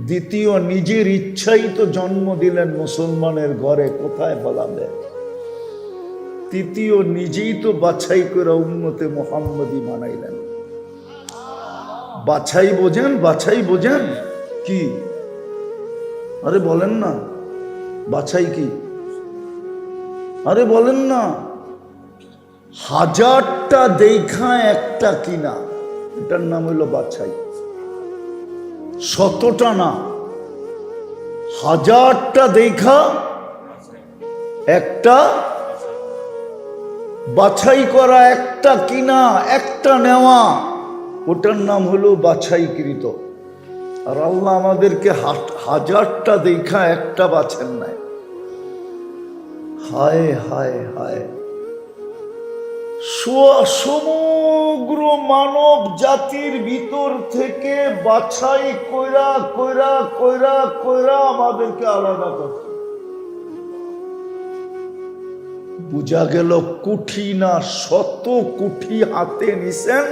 দ্বিতীয় নিজের ইচ্ছাই তো জন্ম দিলেন মুসলমানের ঘরে, কোথায় ফালাবে, তৃতীয় নিজেই তো বাছাই করে উম্মতে মুহাম্মদী বানাইলেন। বাছাই বোঝেন? বাছাই বোঝেন কি? আরে বলেন না, বাছাই কি? আরে বলেন না। 1000টা দেখা একটা কিনা, এটার নাম হইল বাছাই। 100টা না, 1000টা দেখা একটা বাছাই করা, একটা কিনা, একটা নেওয়া, ওটার নাম হলো বাছাইকৃত। আর আল্লাহ আমাদেরকে 1000টা দেখা একটা বাছেন নাই। হায় হায় হায়, সমগ্র মানব জাতির ভিতর থেকে বাছাই কইরা কইরা কইরা কইরা আমাদেরকে আলাদা করছে। বুঝা গেল কুঠি না, 100 কুঠি হাতে নিছেন,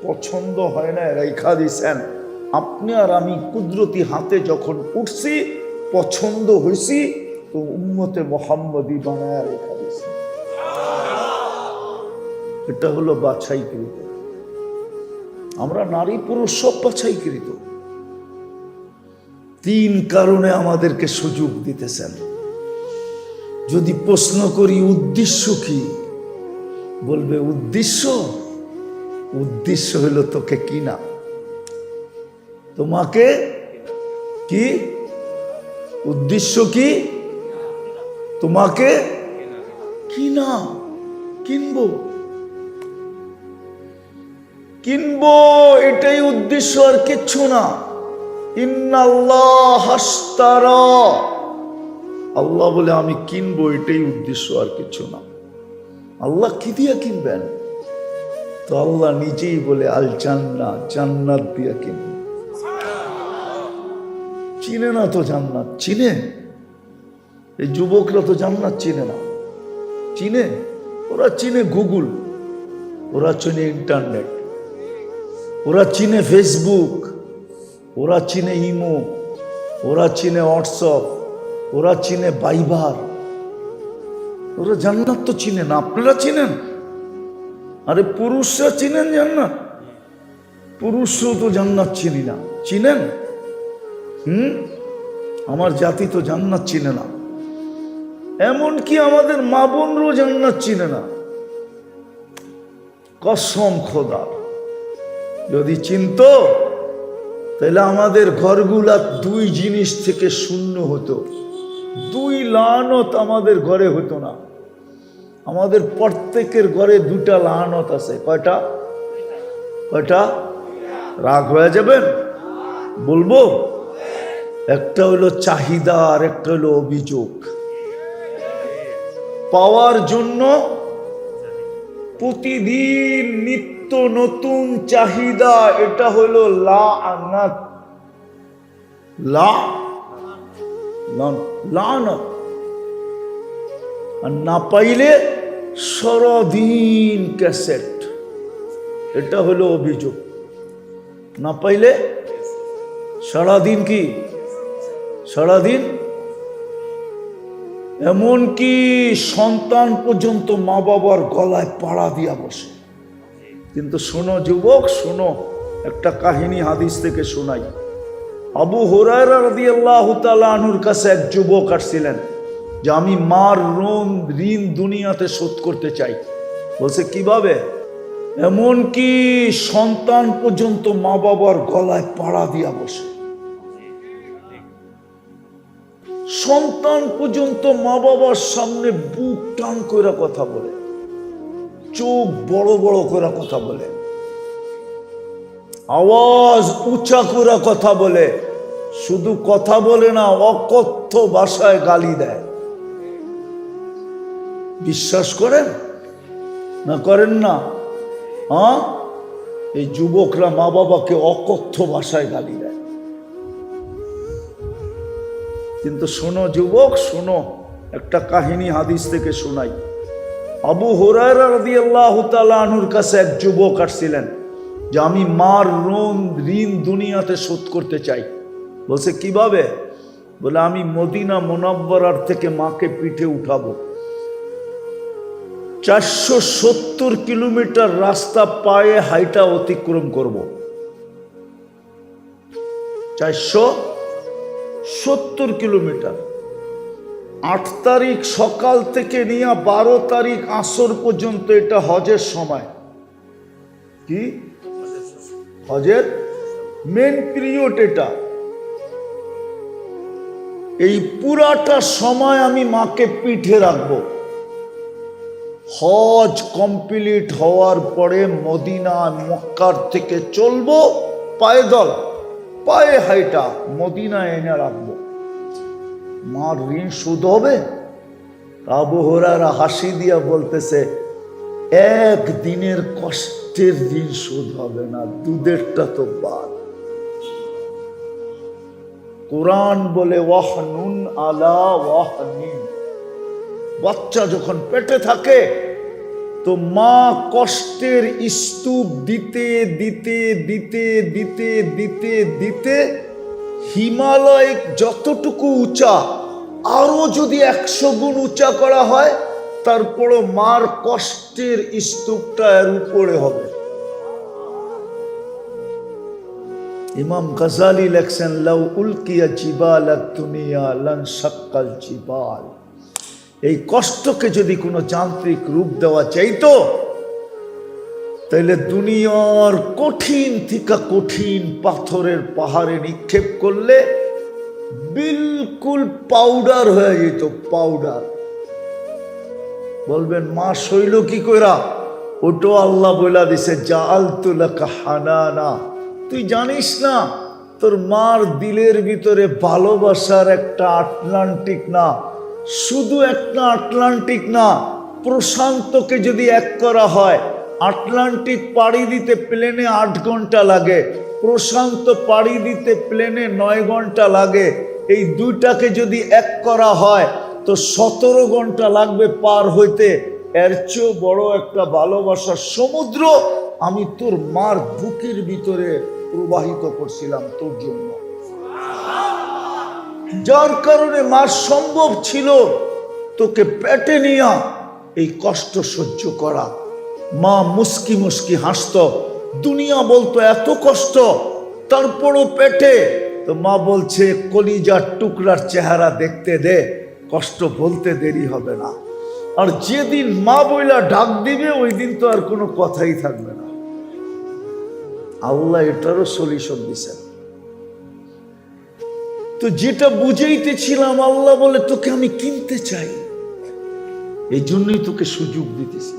পছন্দ হয় না রেখা দিছেন। আপনি আর আমি কুদরতি হাতে যখন উঠছি, পছন্দ হয়েছি, তো উম্মতে মুহাম্মদী বানায় রেখা দিছেন। এটা হলো বাছাইকৃত। আমরা নারী পুরুষ সব বাছাইকৃত। 3 কারণে আমাদেরকে সুযোগ দিতেছেন। যদি প্রশ্ন করি উদ্দেশ্য কি, বলবে উদ্দেশ্য হলো তোকে কিনা, তোমাকে কি? উদ্দেশ্য কি? তোমাকে কিনা, কিনবো, এটাই উদ্দেশ্য, আর কিচ্ছু না। ইন্নাল্লাহ হাশতারা, আল্লাহ বলে আমি কিনবো, এটাই উদ্দেশ্য, আর কিছু না। আল্লাহ কি দিয়া কিনবেন? তো আল্লাহ নিজেই বলে আল জান্নাত, জান্নাত দিয়া কিনবেন। চিনে না তো জান্নাত? চিনে? এই যুবকরা তো জান্নাত চিনে না। চিনে? ওরা চিনে গুগল, ওরা চিনে ইন্টারনেট, ওরা চিনে ফেসবুক, ওরা চিনে ইমো, ওরা চিনে হোয়াটসঅ্যাপ, ওরা চিনে ভাইবার। ওরা জান্নাত তো চিনে না, আপনারা চিনেন? আরে পুরুষরা চিনেন জান্নাত? পুরুষও তো জান্নাত চিনি না, চিনেন? আমার জাতি তো জান্নাত চিনে না। এমনকি আমাদের মা বোনরাও জান্নাত চিনে না। কসম খোদার, যদি চিনতো তাহলে আমাদের ঘরগুলা দুই জিনিস থেকে শূন্য হতো, দুই লানত আমাদের ঘরে হতো না। আমাদের প্রত্যেকের ঘরে দুটা লানত আছে। কয়টা? কয়টা? রাগ হয়ে যাবেন বলবো? একটা হলো চাহিদা আর একটা হলো অভিযোগ। পাওয়ার জন্য প্রতিদিন নিত্য নতুন চাহিদা, এটা হলো লানত। লানত। আর না পাইলে সারাদিন ক্যাসেট, এটা হলো অভিযোগ। না পাইলে সারাদিন কি? সারাদিন। এমনকি সন্তান পর্যন্ত মা বাবার গলায় পাড়া দিয়া বসে। কিন্তু শোনো যুবক, শোনো, একটা কাহিনী হাদিস থেকে শোনাই। আবু হুরায়রা রাদিয়াল্লাহু তাআলা আনহুর কাছে এক যুবক আসছিলেন যে আমি মার ঋণ দুনিয়াতে শোধ করতে চাই। বলছে কিভাবে? এমনকি সন্তান পর্যন্ত মা বাবার গলায় পাড়া দিয়া বসে। সন্তান পর্যন্ত মা বাবার সামনে বুক টান করে কথা বলে, চোখ বড় বড় করে কথা বলে, আওয়াজ উঁচা করে কথা বলে। শুধু কথা বলে না, অকথ্য ভাষায় গালি দেয়। বিশ্বাস করেন না করেন না? হ্যাঁ, এই যুবকরা মা বাবাকে অকথ্য ভাষায় গালি দেয়। কিন্তু শোনো যুবক, শোনো, একটা কাহিনী হাদিস থেকে শোনাই। আবু হুরায়রা রাদিয়াল্লাহু তাআলা আনহুর কাছে এক যুবক আসছিলেন যে আমি মার ঋণ দুনিয়াতে শোধ করতে চাই। বলছে কিভাবে? বলে আমি মদিনা মুনাব্বরার থেকে মাকে পিঠে উঠাবো, 470 কিলোমিটার রাস্তা পায়ে হাইটা অতিক্রম করব। 470 কিলোমিটার। 8 তারিখ সকাল থেকে নিয়ে 12 তারিখ আসর পর্যন্ত এটা হজের সময়। কি হজের মেন পিরিয়ড এটা। এই পুরাটা সময় আমি মাকে পিঠে রাখবো। হজ কমপ্লিট হওয়ার পরে মদিনা মক্কার থেকে চলবো পায়দল, পায়ে হাইটা মদিনা এনে রাখবো। মার ঋণ শোধ হবে? আবু হুরায়রা হাসি দিয়া বলতেছে, একদিনের কষ্টের ঋণ শোধ হবে না, দুধেরটা তো বাদ। কোরআন বলে ওয়াহনুন আলা ওয়াহনিন। বাচ্চা যখন পেটে থাকে তো মা কষ্টের স্তূপ দিতে দিতে দিতে দিতে দিতে দিতে হিমালয় যতটুকু উঁচা, আরো যদি 100 গুণ উঁচা করা হয়, তারপরও মার কষ্টের স্তূপটা এর উপরে হবে। ইমাম গাজালি লেখছেন, লাউ উলকিয়া জিবালাত দুনিয়া লানশাক্কাল জিবাল। এই কষ্টকে যদি কোনো যান্ত্রিক রূপ দেওয়া চাইতো, তাহলে দুনিয়ার কঠিন থেকে কঠিন পাথরের পাহাড়ে নিক্ষেপ করলে বিলকুল পাউডার হয়ে যেত, পাউডার। বলবেন মা শৈল কি কইরা? ওটো আল্লাহ বইলা দিছে, জাআলতু লাকা হানানা। তুই জানিস না তোর মার দিলের ভিতরে ভালোবাসার একটা আটলান্টিক, না শুধু একটা আটলান্টিক না, প্রশান্তকে যদি এক করা হয়, আটলান্টিক পাড়ি দিতে প্লেনে 8 ঘন্টা লাগে, প্রশান্ত পাড়ি দিতে প্লেনে 9 ঘন্টা লাগে। এই দুইটাকে যদি এক করা হয় তো 17 ঘন্টা লাগবে পার হইতে। এর চেয়েও বড় একটা ভালোবাসার সমুদ্র আমি তোর মার বুকের ভিতরে প্রবাহিত করছিলাম তোর জন্য, যার কারণে মার সম্ভব ছিল তোকে পেটে নিয়া এই কষ্ট সহ্য করা। মা মুস্কি মুস্কি হাসত, দুনিয়া বলতো এত কষ্ট, তারপরও পেটে। তো মা বলছে কলিজার টুকরার চেহারা দেখতে দে, কষ্ট বলতে দেরি হবে না। আর যেদিন মা বইলা ডাক দিবে ওই দিন তো আর কোনো কথাই থাকবে না। আল্লাহ এটারও সলিউশন দিছেন। তো যেটা বুঝাইতেছিলাম, আল্লাহ বলে তোকে আমি কিনতে চাই, এই জন্যই তোকে সুযোগ দিতেছি।